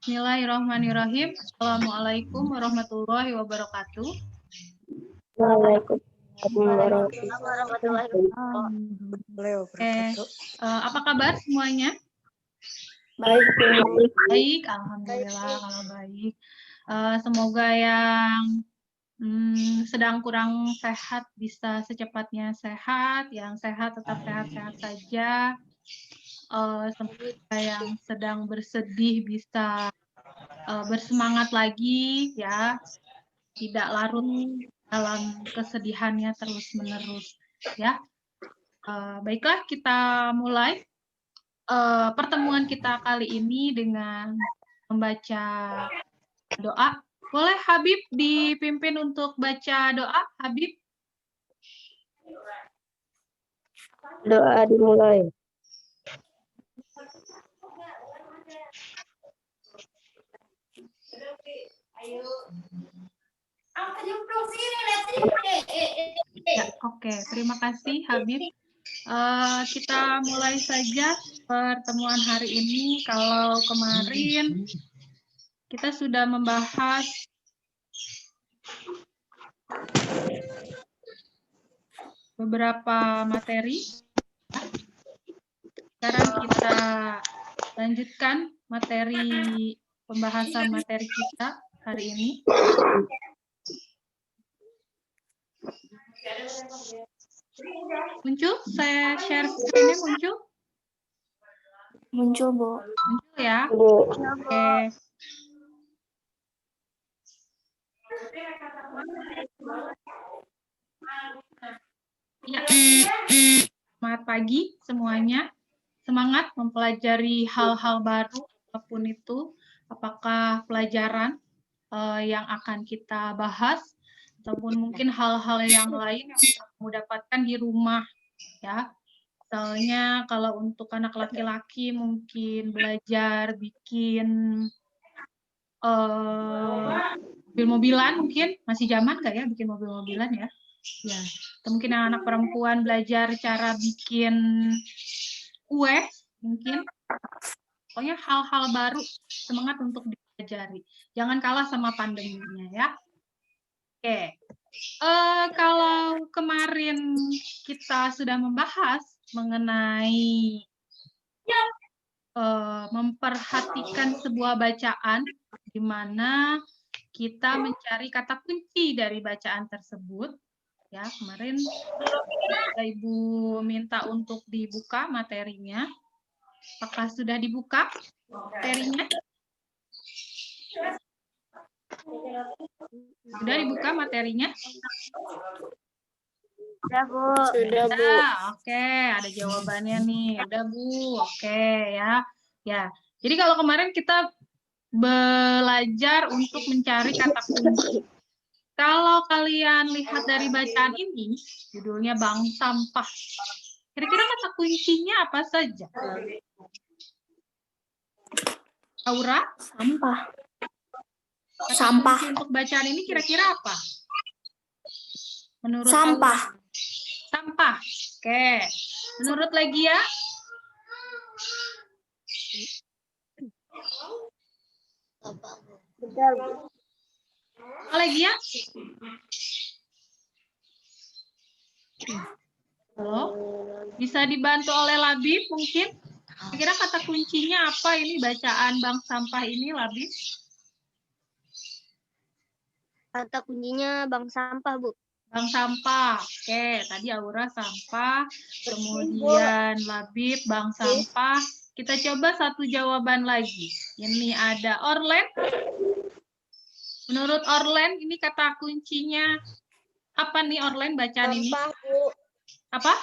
Bismillahirrahmanirrahim. Assalamualaikum warahmatullahi wabarakatuh. Waalaikumsalam warahmatullahi wabarakatuh. Apa kabar semuanya? Baik. Baik, alhamdulillah kalau baik. Semoga yang sedang kurang sehat bisa secepatnya sehat, yang sehat tetap sehat-sehat saja. Semoga yang sedang bersedih bisa bersemangat lagi ya, tidak larut dalam kesedihannya terus-menerus ya. Baiklah, kita mulai pertemuan kita kali ini dengan membaca doa. Boleh Habib dipimpin untuk baca doa, Habib? Doa dimulai. Ya, oke. Terima kasih Habib. Kita mulai saja pertemuan hari ini. Kalau kemarin kita sudah membahas beberapa materi. Sekarang kita lanjutkan materi pembahasan materi kita hari ini. Muncul? Saya share screen-nya muncul? Muncul, Bu. Muncul ya? Bu. Oke. Ya. Selamat pagi semuanya. Semangat mempelajari hal-hal baru apapun itu. Apakah pelajaran yang akan kita bahas ataupun mungkin hal-hal yang lain yang bisa kamu dapatkan di rumah ya. Misalnya kalau untuk anak laki-laki mungkin belajar bikin mobil-mobilan, mungkin masih zaman nggak ya bikin mobil-mobilan ya? Ya. Atau mungkin anak perempuan belajar cara bikin kue mungkin. Pokoknya hal-hal baru, semangat untuk dipelajari. Jangan kalah sama pandeminya ya. Oke. Kalau kemarin kita sudah membahas mengenai memperhatikan sebuah bacaan di mana kita mencari kata kunci dari bacaan tersebut. Ya, kemarin Ibu minta untuk dibuka materinya. Apakah sudah dibuka materinya? Sudah dibuka materinya? Sudah, Bu. Sudah, Bu. Oke, ada jawabannya nih. Udah, Bu. Oke, ya. Ya. Jadi kalau kemarin kita belajar untuk mencari kata kunci. Kalau kalian lihat dari bacaan ini, judulnya Bank Sampah. Kira-kira kata kuncinya apa saja? Aura? Sampah. Kata Sampah. kunci untuk bacaan ini kira-kira apa? Menurut Sampah. Aura? Sampah. Oke. Menurut Legia? Betul. Legia? Halo? Bisa dibantu oleh Labib mungkin? Kira-kira kata kuncinya apa ini bacaan Bank Sampah ini, Labib? Kata kuncinya Bank Sampah, Bu. Bank Sampah. Oke, tadi Aura sampah, kemudian Labib Bank Sampah. Kita coba satu jawaban lagi. Ini ada Orlen. Menurut Orlen, ini kata kuncinya apa nih Orlen bacaan ini? Sampah, Bu. Apa?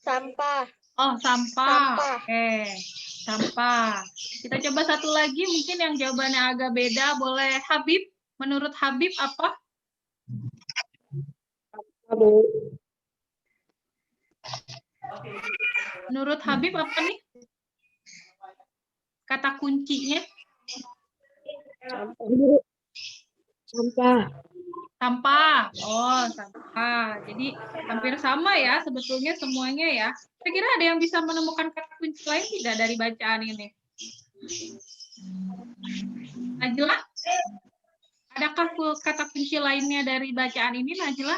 Sampah. Oh, sampah. Sampah. Oke, sampah. Kita coba satu lagi, mungkin yang jawabannya agak beda. Boleh Habib? Menurut Habib apa? Bu. Menurut Habib apa nih? Kata kuncinya? Sampah. Sampah. Oh, sampah. Jadi hampir sama ya sebetulnya semuanya ya. Kira-kira ada yang bisa menemukan kata kunci lain tidak dari bacaan ini? Najla? Adakah kata kunci lainnya dari bacaan ini, Najla?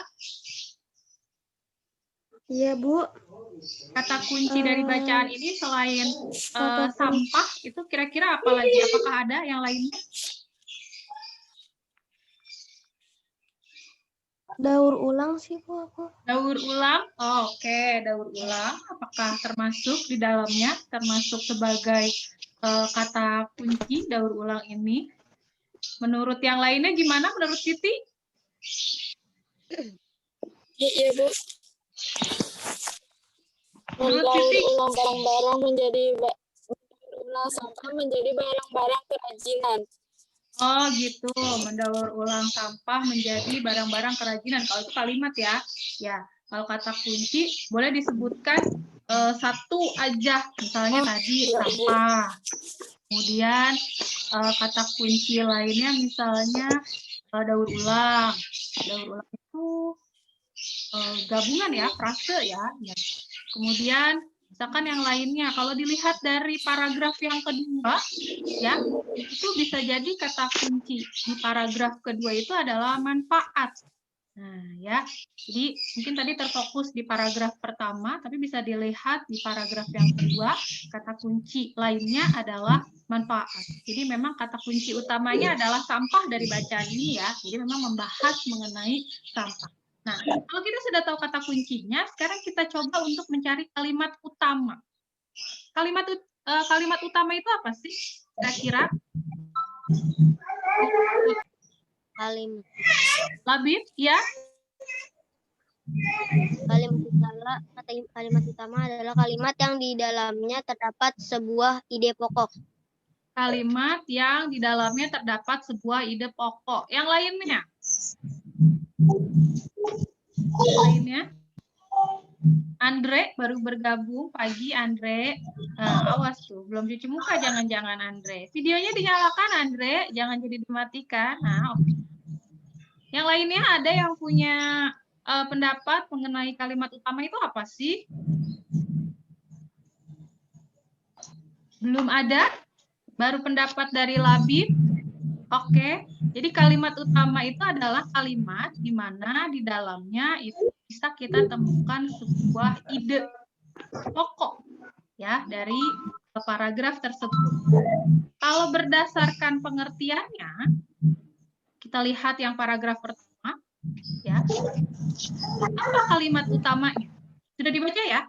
Iya, Bu. Kata kunci dari bacaan ini selain Kata sampah, itu kira-kira apa lagi? Apakah ada yang lainnya? Daur ulang sih, Bu, aku. Daur ulang? Oh, oke, daur ulang. Apakah termasuk di dalamnya? Termasuk sebagai kata kunci daur ulang ini? Menurut yang lainnya gimana? Menurut Siti? Iya, Bu. Menurut Mendaur Siti? ulang barang-barang menjadi ulang sampah menjadi barang-barang kerajinan. Oh gitu, mendaur ulang sampah menjadi barang-barang kerajinan. Kalau itu kalimat ya. Ya, kalau kata kunci boleh disebutkan satu aja. Misalnya tadi sampah. Kemudian kata kunci lainnya misalnya daur ulang. Daur ulang itu gabungan ya, frase ya. Kemudian misalkan yang lainnya, kalau dilihat dari paragraf yang kedua, ya itu bisa jadi kata kunci di paragraf kedua itu adalah manfaat. Nah ya, jadi mungkin tadi terfokus di paragraf pertama, tapi bisa dilihat di paragraf yang kedua, kata kunci lainnya adalah manfaat. Jadi memang kata kunci utamanya adalah sampah dari bacaan ini ya, jadi memang membahas mengenai sampah. Nah, kalau kita sudah tahu kata kuncinya, sekarang kita coba untuk mencari kalimat utama. Kalimat utama itu apa sih? Kira-kira? Kalimat. Labib, ya? Kalimat utama adalah kalimat yang di dalamnya terdapat sebuah ide pokok. Kalimat yang di dalamnya terdapat sebuah ide pokok. Yang lainnya? Andre baru bergabung pagi, Andre. Awas tuh, belum cuci muka jangan-jangan Andre. Videonya dinyalakan Andre, jangan jadi dimatikan. Nah, oke. Yang lainnya ada yang punya pendapat mengenai kalimat utama itu apa sih? Belum ada? Baru pendapat dari Labib? Oke, jadi kalimat utama itu adalah kalimat di mana di dalamnya itu bisa kita temukan sebuah ide pokok ya dari paragraf tersebut. Kalau berdasarkan pengertiannya, kita lihat yang paragraf pertama, ya. Apa kalimat utamanya? Sudah dibaca ya?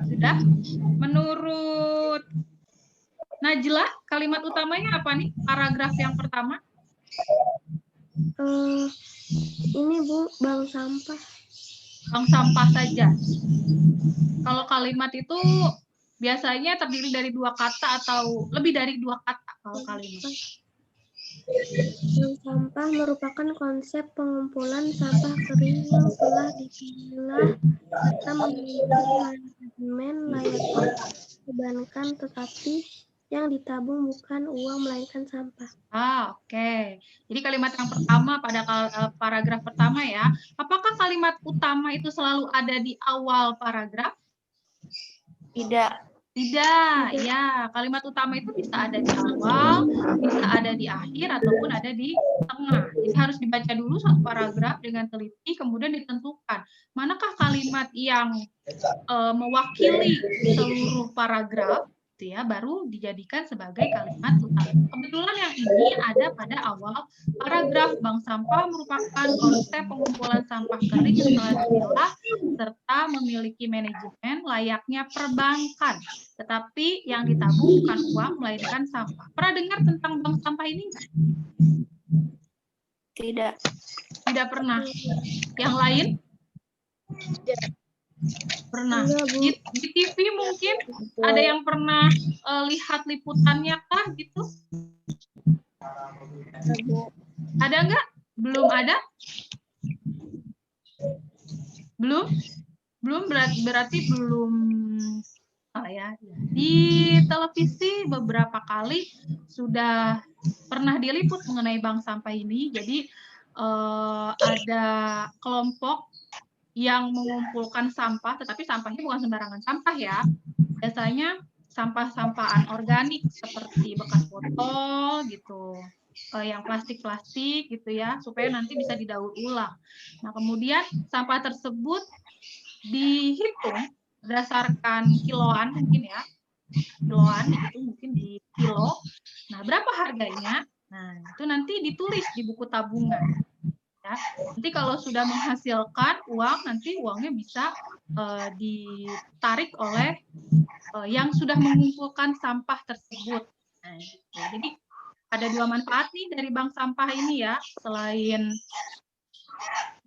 Sudah? Menurut Najla, kalimat utamanya apa nih? Paragraf yang pertama. Ini Bu, bank sampah. Bank sampah saja. Kalau kalimat itu biasanya terdiri dari dua kata atau lebih dari dua kata kalau kalimat. Bank sampah merupakan konsep pengumpulan sampah kering yang telah dipilah serta memiliki manajemen layak dikorbankan, tetapi yang ditabung bukan uang melainkan sampah. Oke. Jadi kalimat yang pertama pada paragraf pertama ya. Apakah kalimat utama itu selalu ada di awal paragraf? Tidak. Tidak, ya. Kalimat utama itu bisa ada di awal, bisa ada di akhir, ataupun ada di tengah. Jadi harus dibaca dulu satu paragraf dengan teliti, kemudian ditentukan manakah kalimat yang mewakili seluruh paragraf, gitu ya, baru dijadikan sebagai kalimat utama. Kebetulan yang ini ada pada awal paragraf. Bank sampah merupakan konsep pengumpulan sampah kering yang telah dipilah serta memiliki manajemen layaknya perbankan. Tetapi yang ditabung bukan uang, melainkan sampah. Pernah dengar tentang bank sampah ini? Tidak. Tidak pernah. Yang lain? Pernah. Di TV mungkin ada yang pernah lihat liputannya kah gitu? Ada nggak? Belum ada? Belum? Belum berarti belum ya. Di televisi beberapa kali sudah pernah diliput mengenai bank sampah ini. Jadi ada kelompok yang mengumpulkan sampah, tetapi sampahnya bukan sembarangan sampah ya. Biasanya sampah-sampah anorganik seperti bekas botol gitu, yang plastik-plastik gitu ya, supaya nanti bisa didaur ulang. Nah, kemudian sampah tersebut dihitung berdasarkan kiloan mungkin ya, kiloan itu mungkin di kilo. Nah, berapa harganya? Nah, itu nanti ditulis di buku tabungan. Ya. Nanti kalau sudah menghasilkan uang, nanti uangnya bisa ditarik oleh yang sudah mengumpulkan sampah tersebut. Nah, gitu. Jadi ada dua manfaat nih dari bank sampah ini ya, selain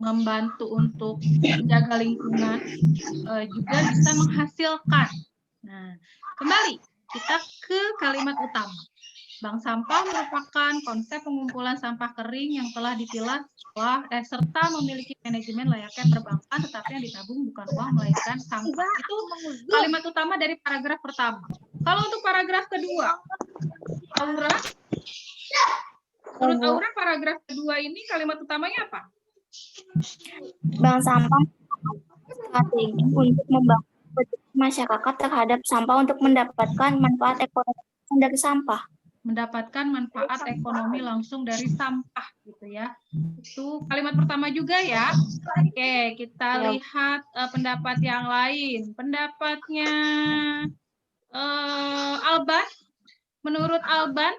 membantu untuk menjaga lingkungan, juga bisa menghasilkan. Nah, kembali kita ke kalimat utama. Bank sampah merupakan konsep pengumpulan sampah kering yang telah dipilah serta memiliki manajemen layaknya perbankan, tetapi yang ditabung bukan uang melainkan sampah. Itu kalimat utama dari paragraf pertama. Kalau untuk paragraf kedua, Aura, menurut Aura paragraf kedua ini kalimat utamanya apa? Bank sampah strategi untuk membangun masyarakat terhadap sampah untuk mendapatkan manfaat ekonomi dari sampah. Mendapatkan manfaat ekonomi langsung dari sampah gitu ya. Itu kalimat pertama juga ya. Oke, kita lihat pendapat yang lain. Pendapatnya Alban. Menurut Alban,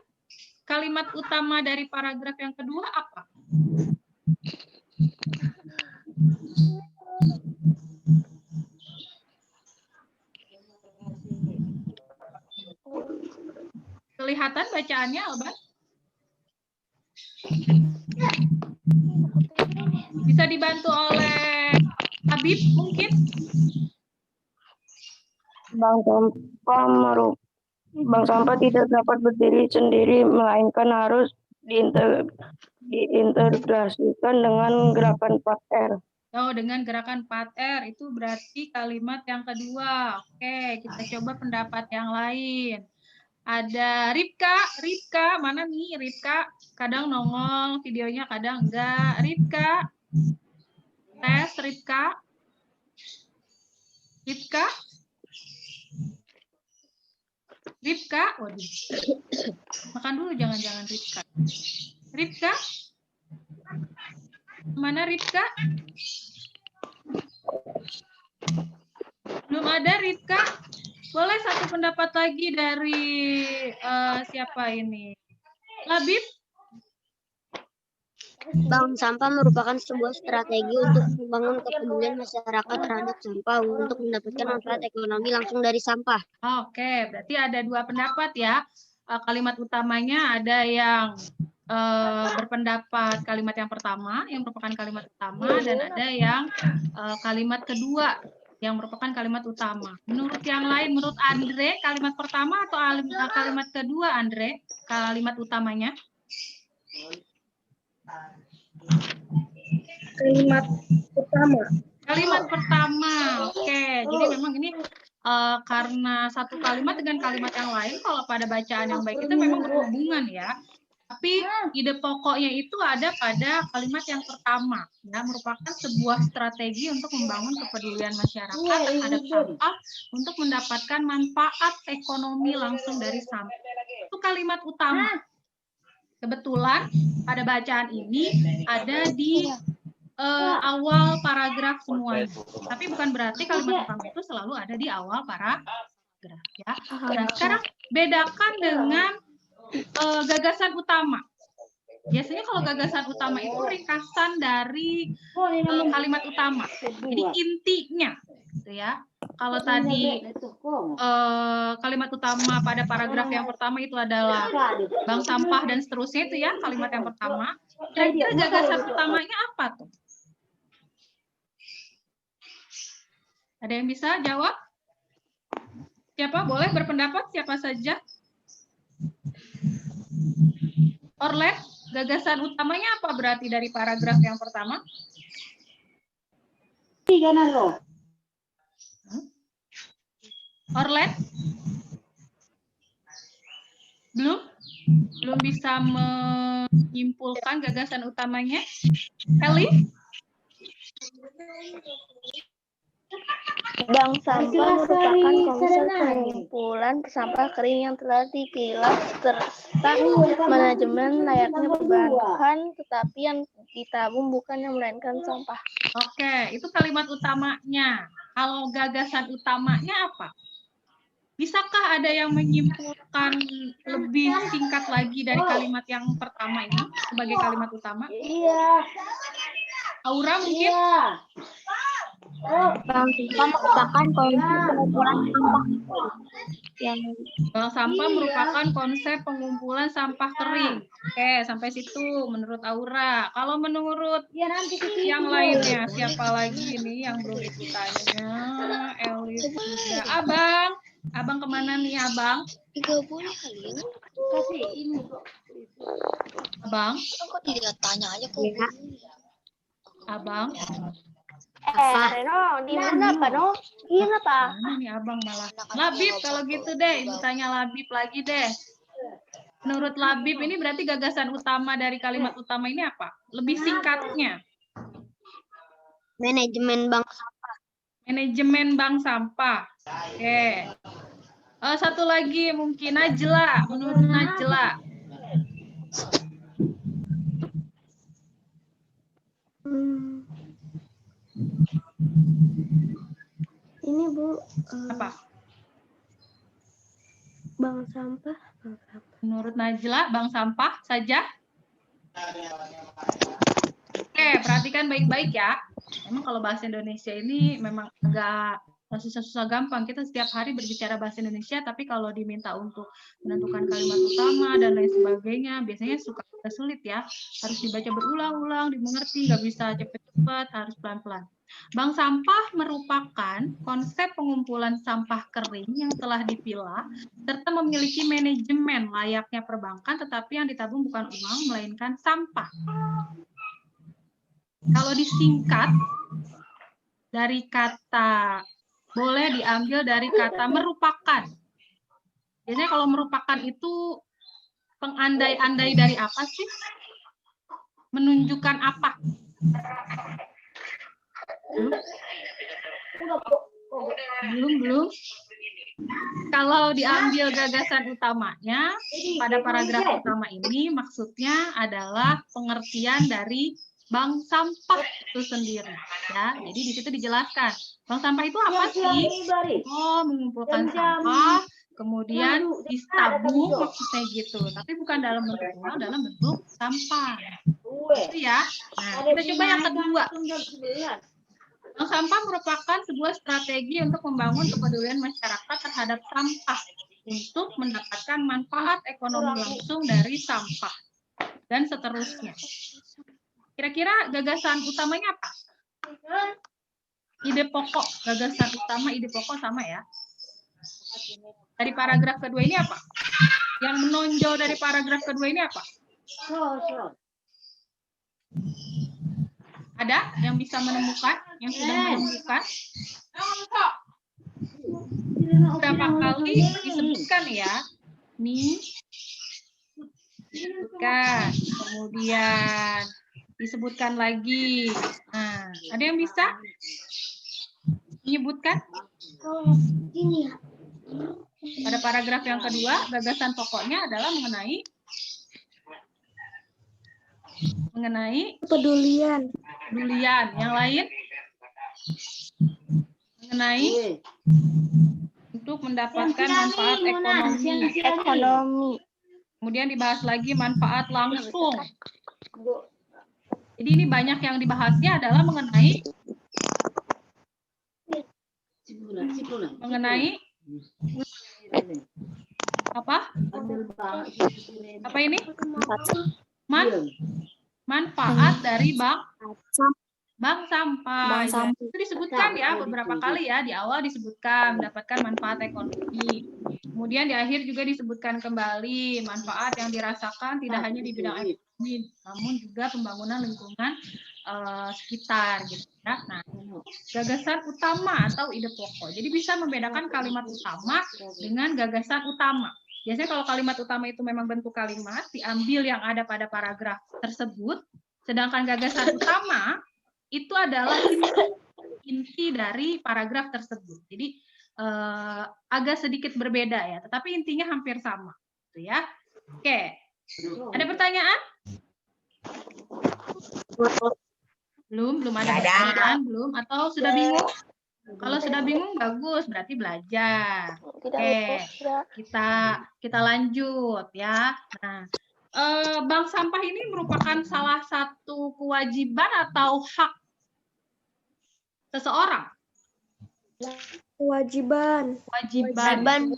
kalimat utama dari paragraf yang kedua apa? Kelihatan bacaannya, Alban? Bisa dibantu oleh Habib mungkin? Bank sampah tidak dapat berdiri sendiri, melainkan harus diintegrasikan dengan gerakan 4R. Oh, dengan gerakan 4R, itu berarti kalimat yang kedua. Oke, kita coba pendapat yang lain. Ada Ripka, mana nih Ripka? Kadang nongol videonya, kadang enggak. Ripka, tes Ripka. Ripka, waduh. Makan dulu, jangan-jangan Ripka. Ripka? Mana Ripka? Belum ada Ripka? Boleh satu pendapat lagi dari siapa ini? Labib? Bank sampah merupakan sebuah strategi untuk membangun kepedulian masyarakat terhadap sampah untuk mendapatkan manfaat ekonomi langsung dari sampah. Oke, berarti ada dua pendapat ya. Kalimat utamanya ada yang berpendapat kalimat yang pertama, yang merupakan kalimat utama, dan ada yang kalimat kedua, yang merupakan kalimat utama. Menurut yang lain, menurut Andre, kalimat pertama atau kalimat kedua, Andre? Kalimat utamanya? Kalimat pertama. Kalimat pertama, oke. Jadi memang ini karena satu kalimat dengan kalimat yang lain, kalau pada bacaan yang baik itu memang berhubungan ya. Tapi ide pokoknya itu ada pada kalimat yang pertama, ya, merupakan sebuah strategi untuk membangun kepedulian masyarakat terhadap sampah untuk mendapatkan manfaat ekonomi langsung dari sampah. Itu kalimat utama. Kebetulan pada bacaan ini ada di awal paragraf semuanya. Tapi bukan berarti kalimat utama itu selalu ada di awal paragraf. Ya. Nah, sekarang bedakan dengan gagasan utama. Biasanya kalau gagasan utama itu ringkasan dari kalimat utama. Jadi intinya, gitu ya. Kalau tadi kalimat utama pada paragraf yang pertama itu adalah bank sampah dan seterusnya itu ya kalimat yang pertama. Kira-kira gagasan utamanya apa tuh? Ada yang bisa jawab? Siapa? Boleh berpendapat siapa saja? Orlet, gagasan utamanya apa berarti dari paragraf yang pertama? Orlet? Belum Belum bisa menyimpulkan gagasan utamanya? Eli? Bank sampah merupakan konsep pengumpulan sampah kering yang telah dipilah serta manajemen layaknya perbankan, tetapi yang ditabung bukan yang melainkan sampah. Oke, itu kalimat utamanya. Kalau gagasan utamanya apa? Bisakah ada yang menyimpulkan lebih singkat lagi dari kalimat yang pertama ini sebagai kalimat utama? Iya. Aura mungkin? Bank sampah merupakan konsep pengumpulan sampah yang Bank sampah merupakan konsep pengumpulan sampah kering. Oke, sampai situ menurut Aura. Kalau menurut yang lainnya, siapa lagi ini yang belum ditanya? Elis juga. Abang kemana nih Abang? tidak boleh kali ya. Kasih ini kok. Abang? Kok tidak tanya aja kok. Abang? Reno, di mana apa, no? Iya, apa? Mana nih Abang malah? Labib kalau gitu deh, Ibu tanya Labib lagi deh. Menurut Labib ini berarti gagasan utama dari kalimat utama ini apa? Lebih singkatnya. Manajemen bank sampah. Manajemen bank sampah. Oke. Satu lagi mungkin Najla, menurut Najla. Ini Bu, Apa? bank sampah. Menurut Najla, bank sampah saja? Oke, perhatikan baik-baik ya. Memang kalau bahasa Indonesia ini memang agak susah-susah gampang. Kita setiap hari berbicara bahasa Indonesia, tapi kalau diminta untuk menentukan kalimat utama dan lain sebagainya, biasanya suka sulit ya. Harus dibaca berulang-ulang, dimengerti, nggak bisa cepet-cepet, harus pelan-pelan. Bank sampah merupakan konsep pengumpulan sampah kering yang telah dipilah, serta memiliki manajemen layaknya perbankan, tetapi yang ditabung bukan uang, melainkan sampah. Kalau disingkat dari kata, boleh diambil dari kata merupakan. Biasanya kalau merupakan itu pengandai-andai dari apa sih? Menunjukkan apa? Belum. Kalau diambil gagasan utamanya, pada paragraf utama ini maksudnya adalah pengertian dari bank sampah itu sendiri, ya. Jadi di situ dijelaskan bank sampah itu apa sih? Oh, mengumpulkan sampah, kemudian ditabung maksudnya gitu. Tapi bukan dalam bentuk uang, dalam bentuk sampah. Itu ya. Nah, kita coba yang kedua. Bank sampah merupakan sebuah strategi untuk membangun kepedulian masyarakat terhadap sampah untuk mendapatkan manfaat ekonomi langsung dari sampah dan seterusnya. Kira-kira gagasan utamanya apa? Ide pokok, gagasan utama, ide pokok sama ya. Dari paragraf kedua ini apa? Yang menonjol dari paragraf kedua ini apa? Ada yang bisa menemukan, yang sudah menemukan? Berapa kali disebutkan ya? Nih, disebutkan. Kemudian disebutkan lagi. Nah, ada yang bisa menyebutkan? Pada paragraf yang kedua, gagasan pokoknya adalah mengenai Kepedulian. Yang lain mengenai untuk mendapatkan manfaat ekonomi. Kemudian dibahas lagi manfaat langsung. Jadi ini banyak yang dibahasnya adalah mengenai apa? Apa ini? Manfaat dari bank sampah. Ya, itu disebutkan ya beberapa kali ya, di awal disebutkan mendapatkan manfaat ekonomi. Kemudian di akhir juga disebutkan kembali manfaat yang dirasakan tidak hanya di bidang ekonomi, namun juga pembangunan lingkungan sekitar gitu ya. Nah, gagasan utama atau ide pokok. Jadi bisa membedakan kalimat utama dengan gagasan utama. Biasanya kalau kalimat utama itu memang bentuk kalimat, diambil yang ada pada paragraf tersebut, sedangkan gagasan utama itu adalah inti dari paragraf tersebut. Jadi agak sedikit berbeda ya, tetapi intinya hampir sama, gitu ya. Oke, ada pertanyaan? Belum ada pertanyaan, belum? Atau sudah bingung? Kalau sudah bingung bagus, berarti belajar. Oke, kita lanjut ya. Nah, bank sampah ini merupakan salah satu kewajiban atau hak seseorang? Kewajiban. Kewajiban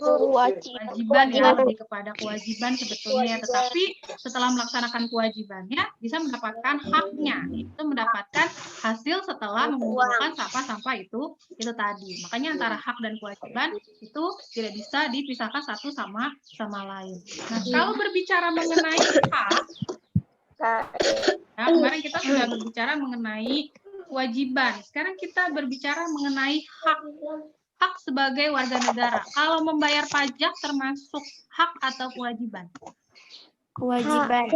ya, lebih kepada kewajiban sebetulnya. Tetapi setelah melaksanakan kewajibannya, bisa mendapatkan haknya. Itu mendapatkan hasil setelah mengumpulkan sampah-sampah itu tadi. Makanya antara hak dan kewajiban itu tidak bisa dipisahkan satu sama lain. Nah, kalau berbicara mengenai hak, ya, kemarin kita sudah berbicara mengenai kewajiban. Sekarang kita berbicara mengenai hak sebagai warga negara. Kalau membayar pajak termasuk hak atau kewajiban? Kewajiban.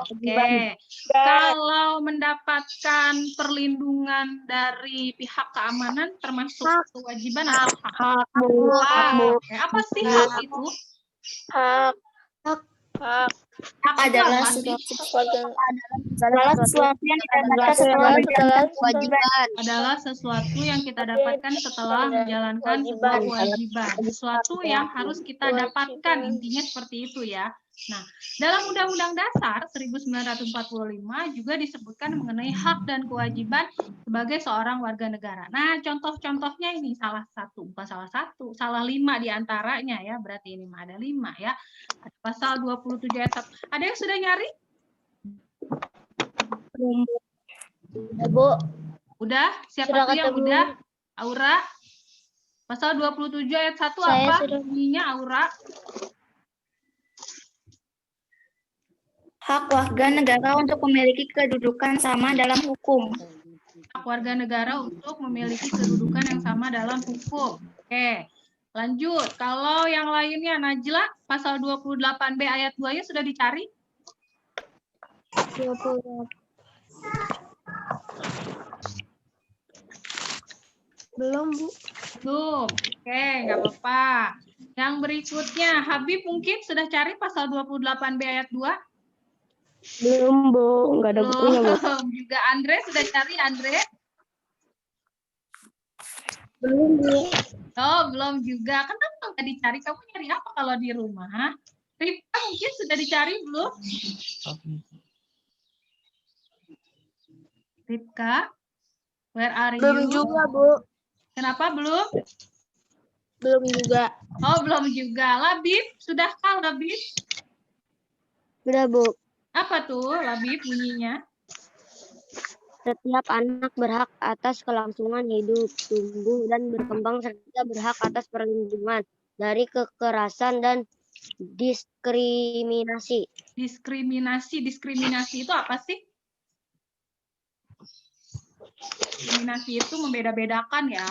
Oke. Kalau mendapatkan perlindungan dari pihak keamanan termasuk kewajiban atau hak? Oke. Apa sih hak itu? Hak Adalah sesuatu yang kita dapatkan setelah menjalankan kewajiban. Adalah sesuatu yang kita dapatkan setelah menjalankan sebuah kewajiban. Sesuatu yang harus kita dapatkan, intinya seperti itu ya. Nah, dalam Undang-Undang Dasar 1945 juga disebutkan mengenai hak dan kewajiban sebagai seorang warga negara. Nah, contoh-contohnya ini salah 5 diantaranya ya, berarti ini ada 5 ya. Ada pasal 27 ayat 1. Ada yang sudah nyari? Bu. Udah? Siapa tuh yang udah? Aura? Pasal 27 ayat 1 apa? Bunyinya Aura? Hak warga negara untuk memiliki kedudukan sama dalam hukum. Hak warga negara untuk memiliki kedudukan yang sama dalam hukum. Oke, lanjut. Kalau yang lainnya, Najla, pasal 28B ayat 2-nya sudah dicari? 28. Belum, Bu. Belum. Oke, nggak apa-apa. Yang berikutnya, Habib mungkin sudah cari pasal 28B ayat 2? Belum, Bu. Enggak ada bukunya, Bu. Juga Andre sudah cari, Andre? Belum, Bu. Oh, belum juga. Kenapa nggak dicari? Kamu nyari apa kalau di rumah? Rifka mungkin sudah dicari belum? Rifka? Where are you? Belum juga, Bu. Kenapa belum? Belum juga. Oh, belum juga. Labib, sudahkah Labib? Sudah, Bu. Apa tuh Labib bunyinya? Setiap anak berhak atas kelangsungan hidup, tumbuh, dan berkembang, serta berhak atas perlindungan dari kekerasan dan diskriminasi. Diskriminasi itu apa sih? Diskriminasi itu membeda-bedakan ya.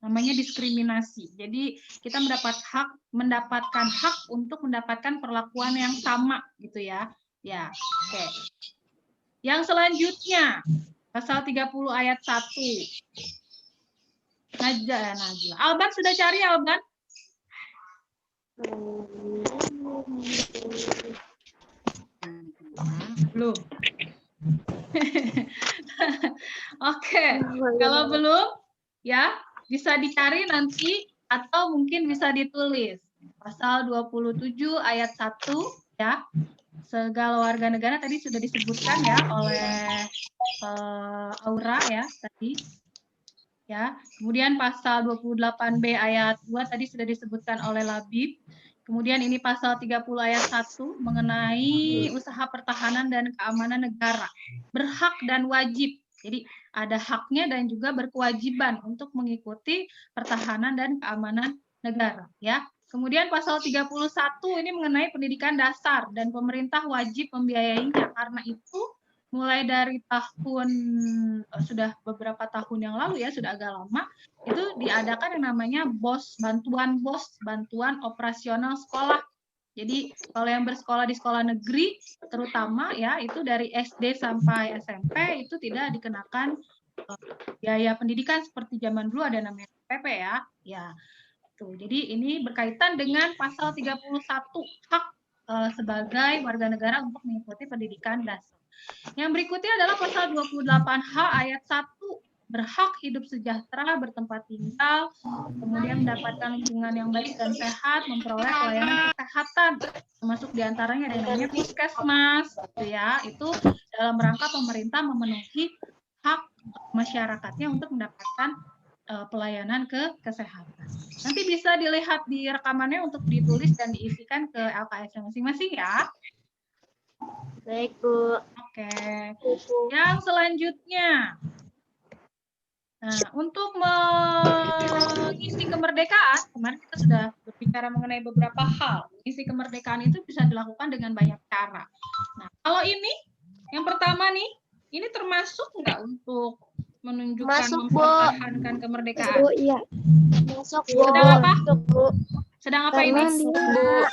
Namanya diskriminasi. Jadi kita mendapatkan hak untuk mendapatkan perlakuan yang sama gitu ya. Ya, oke. Yang selanjutnya pasal 30 ayat 1. Najla. Alban sudah cari Alban? Belum. Oke, kalau belum ya bisa dicari nanti atau mungkin bisa ditulis. Pasal 27 ayat 1 ya. Segala warga negara tadi sudah disebutkan ya oleh Aura ya tadi. Ya. Kemudian pasal 28B ayat 2 tadi sudah disebutkan oleh Labib. Kemudian ini pasal 30 ayat 1 mengenai usaha pertahanan dan keamanan negara. Berhak dan wajib. Jadi ada haknya dan juga berkewajiban untuk mengikuti pertahanan dan keamanan negara. Ya. Kemudian pasal 31 ini mengenai pendidikan dasar dan pemerintah wajib membiayainya. Karena itu mulai dari tahun sudah beberapa tahun yang lalu ya, sudah agak lama, itu diadakan yang namanya bantuan operasional sekolah. Jadi kalau yang bersekolah di sekolah negeri terutama ya, itu dari SD sampai SMP itu tidak dikenakan biaya pendidikan seperti zaman dulu ada namanya PP ya. Ya. Tuh. Jadi ini berkaitan dengan pasal 31 hak sebagai warga negara untuk mengikuti pendidikan dasar. Yang berikutnya adalah pasal 28H ayat 1, berhak hidup sejahtera, bertempat tinggal, kemudian mendapatkan lingkungan yang baik dan sehat, memperoleh pelayanan kesehatan, termasuk diantaranya yang namanya puskesmas, gitu ya. Itu dalam rangka pemerintah memenuhi hak masyarakatnya untuk mendapatkan pelayanan kesehatan. Nanti bisa dilihat di rekamannya untuk ditulis dan diisikan ke LKS masing-masing ya. Baik, Bu. Oke. Yang selanjutnya. Nah, untuk mengisi kemerdekaan, kemarin kita sudah berbicara mengenai beberapa hal. Mengisi kemerdekaan itu bisa dilakukan dengan banyak cara. Nah, kalau ini, yang pertama nih, ini termasuk nggak untuk menunjukkan mempertahankan kemerdekaan? Bu, iya. Masuk, Bu. Sedang apa? Sedang apa ini? Masuk, Bu.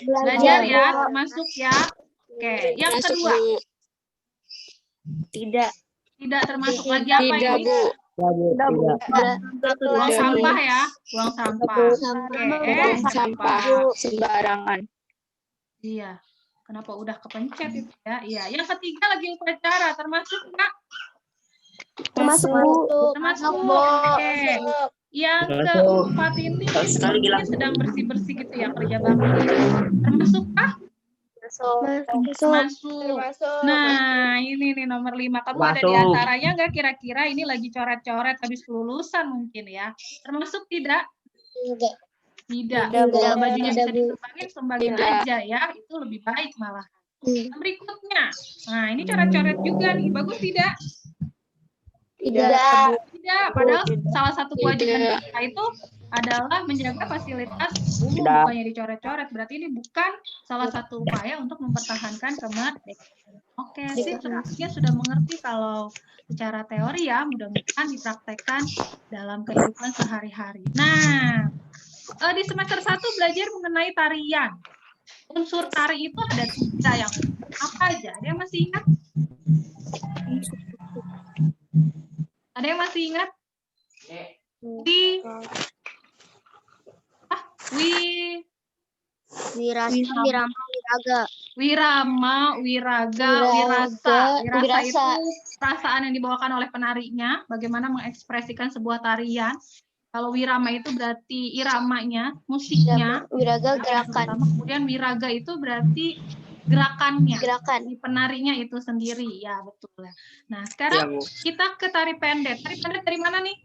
Belajar ya, termasuk ya. Oke, yang kedua. Tidak. Tidak termasuk lagi apa ini? Buang sampah ya, buang sampah. Oke, Sampah sembarangan. Iya. Kenapa udah kepencet itu ya? Iya. Yang ketiga lagi upacara, termasuk nggak? Termasuk, Bu. Termasuk. Oke. Yang keempat ini sedang bersih-bersih gitu ya, kerja bakti. Termasuk kah? Masuk. Nah, ini nih nomor 5. Kamu ada di antaranya nggak kira-kira ini lagi coret-coret habis kelulusan mungkin ya? Termasuk tidak? Tidak. Kalau bajunya bisa disumbangin aja ya, itu lebih baik malah. Berikutnya. Nah, ini coret-coret juga nih. Bagus tidak? Tidak. Padahal salah satu kewajiban kita itu adalah menjaga fasilitas umum, bukannya dicoret-coret. Berarti ini bukan salah satu upaya untuk mempertahankan kemerdekaan. Oke, sepertinya sudah mengerti kalau secara teori ya, mudah-mudahan dipraktekkan dalam kehidupan sehari-hari. Nah, di semester 1 belajar mengenai tarian. Unsur tari itu ada 3 yang apa aja? Ada yang masih ingat? Ada yang masih ingat? Wirama, wiraga, wirasa. Wirasa itu perasaan yang dibawakan oleh penarinya, bagaimana mengekspresikan sebuah tarian. Kalau wirama itu berarti iramanya, musiknya. Wiraga gerakan. Kemudian wiraga itu berarti gerakannya, di penarinya itu sendiri. Ya, betul. Nah, sekarang kita ke tari pendet. Tari pendet dari mana nih?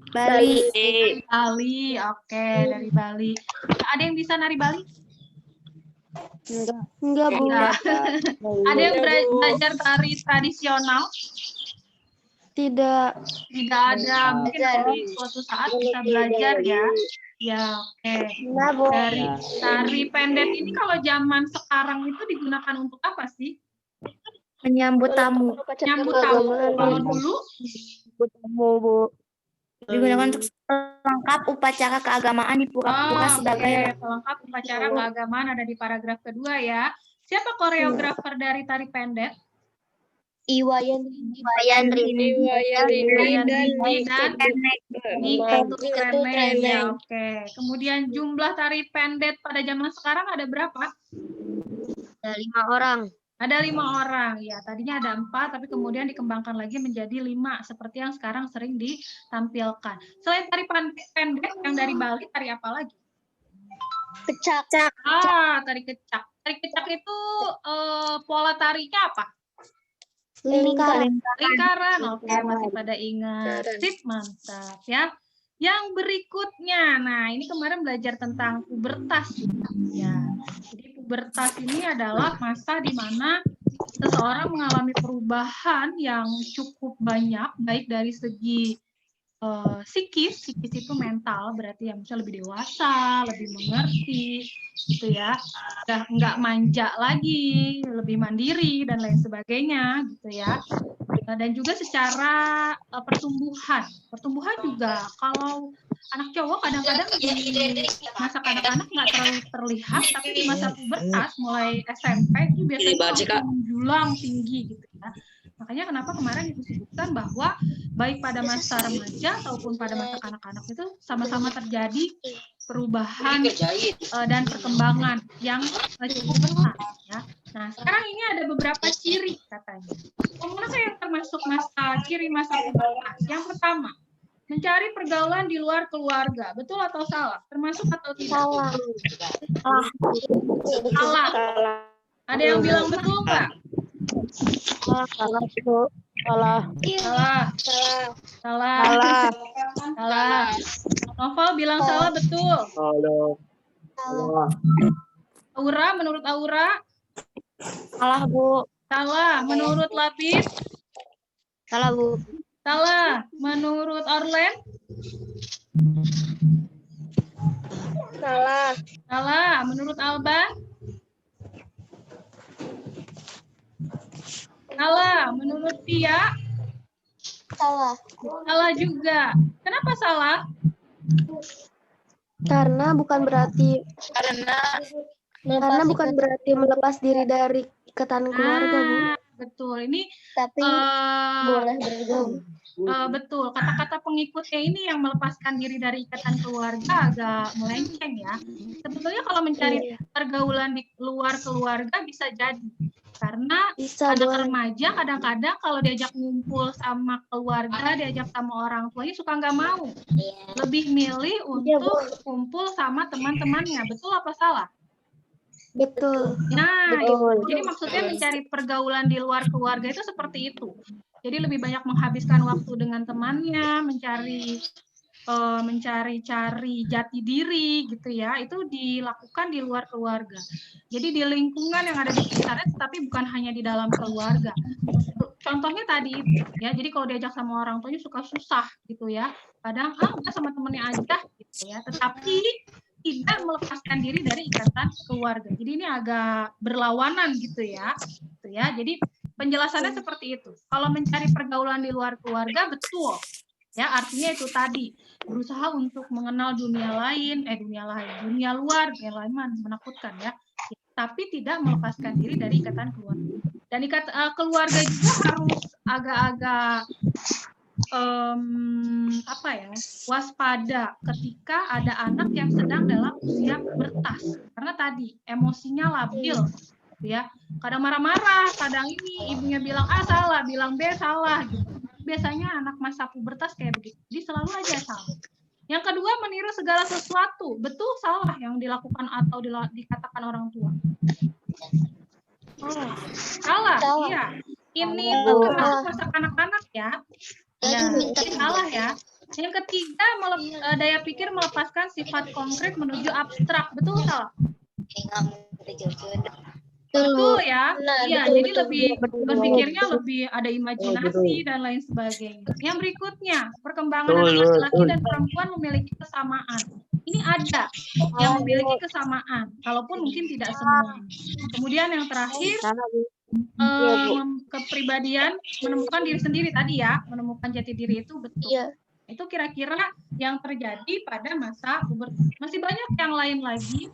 Bali. Bali, oke, dari Bali. Ada yang bisa nari Bali? Enggak, Bu. Ada yang belajar tari tradisional? Tidak. Tidak ada. Mungkin nanti suatu saat bisa belajar ya. Ya, oke. Dari tari pendet ini kalau zaman sekarang itu digunakan untuk apa sih? Menyambut tamu. Menyambut tamu. Kalau dulu? Digunakan untuk pelengkap upacara keagamaan di pura-pura sebagai pelengkap upacara keagamaan ada di paragraf kedua ya. Siapa koreografer dari tari pendet? Iwayan Rini dan Niketu Rene. Ya, oke. Kemudian jumlah tari pendet pada zaman sekarang ada berapa? Ada 5 orang. Ada 5 orang. Ya, tadinya ada 4, tapi kemudian dikembangkan lagi menjadi 5, seperti yang sekarang sering ditampilkan. Selain tari pendek yang dari Bali, tari apa lagi? Kecak. Tari kecak. Tari kecak itu pola tarinya apa? Lingkaran. Oke, masih pada ingat. Sip, mantap ya. Yang berikutnya, nah ini kemarin belajar tentang pubertas ya. Jadi pubertas ini adalah masa di mana seseorang mengalami perubahan yang cukup banyak, baik dari segi psikis itu mental, berarti yang bisa lebih dewasa, lebih mengerti, gitu ya. Udah nggak manja lagi, lebih mandiri dan lain sebagainya, gitu ya. Dan juga secara pertumbuhan juga kalau anak cowok kadang-kadang di masa kanak-kanak nggak terlalu terlihat, tapi di masa pubertas mulai SMP itu biasanya menjulang tinggi gitu ya. Makanya kenapa kemarin disebutkan bahwa baik pada masa remaja ataupun pada masa kanak-kanak itu sama-sama terjadi perubahan dan perkembangan yang cukup pesat ya. Nah, sekarang ini ada beberapa ciri katanya. Manakah yang termasuk ciri masa pubertas? Yang pertama, mencari pergaulan di luar keluarga. Betul atau salah? Termasuk atau tidak? Salah. Ada yang bilang betul nggak? Salah. Novel bilang salah, betul. Aura, menurut Aura? Salah, Bu. Salah. Menurut Lapis? Salah, Bu. Salah. Menurut Orlen? Salah. Salah. Menurut Alban? Salah. Menurut Tia? Salah. Salah juga. Kenapa salah? Karena bukan berarti melepas diri dari ikatan keluarga, Bu. Betul. Ini Tapi boleh bergaul. betul. Kata-kata pengikutnya ini yang melepaskan diri dari ikatan keluarga agak melenceng ya. Sebetulnya kalau mencari pergaulan di luar keluarga bisa jadi. Karena anak remaja kadang-kadang kalau diajak ngumpul sama keluarga, diajak sama orang tuanya suka nggak mau. Lebih milih untuk kumpul sama teman-temannya. Betul apa salah? Betul. Nah, itu. Jadi maksudnya mencari pergaulan di luar keluarga itu seperti itu. Jadi lebih banyak menghabiskan waktu dengan temannya, mencari jati diri gitu ya, itu dilakukan di luar keluarga. Jadi di lingkungan yang ada di sekitarnya, tetapi bukan hanya di dalam keluarga. Contohnya tadi ya, jadi kalau diajak sama orang tuanya suka susah gitu ya, kadang udah sama temennya aja gitu ya, tetapi tidak melepaskan diri dari ikatan keluarga. Jadi ini agak berlawanan gitu ya. Jadi penjelasannya seperti itu. Kalau mencari pergaulan di luar keluarga betul. Ya, artinya itu tadi berusaha untuk mengenal dunia luar, dunia lain menakutkan ya. Tapi tidak melepaskan diri dari ikatan keluarga. Dan keluarga juga harus agak-agak waspada ketika ada anak yang sedang dalam usia pubertas. Karena tadi emosinya labil, gitu ya. Kadang marah-marah, kadang ini ibunya bilang A salah, bilang B salah, gitu. Biasanya anak masa pubertas kayak begitu. Jadi selalu aja salah. Yang kedua, meniru segala sesuatu. Betul salah yang dilakukan atau dikatakan orang tua? Salah. Iya. Ini termasuk masa kanak-kanak ya. Ya, salah ya. Yang ketiga, daya pikir melepaskan sifat konkret menuju abstrak. Betul salah? Betul ya. Iya, jadi lebih berpikirnya lebih ada imajinasi dan lain sebagainya. Yang berikutnya, perkembangan anak laki-laki dan perempuan memiliki kesamaan. Ini ada yang memiliki kesamaan, kalaupun mungkin tidak semua. Kemudian yang terakhir, kepribadian menemukan diri sendiri tadi ya, menemukan jati diri itu betul. Itu kira-kira yang terjadi pada masa pubertas. Masih banyak yang lain lagi.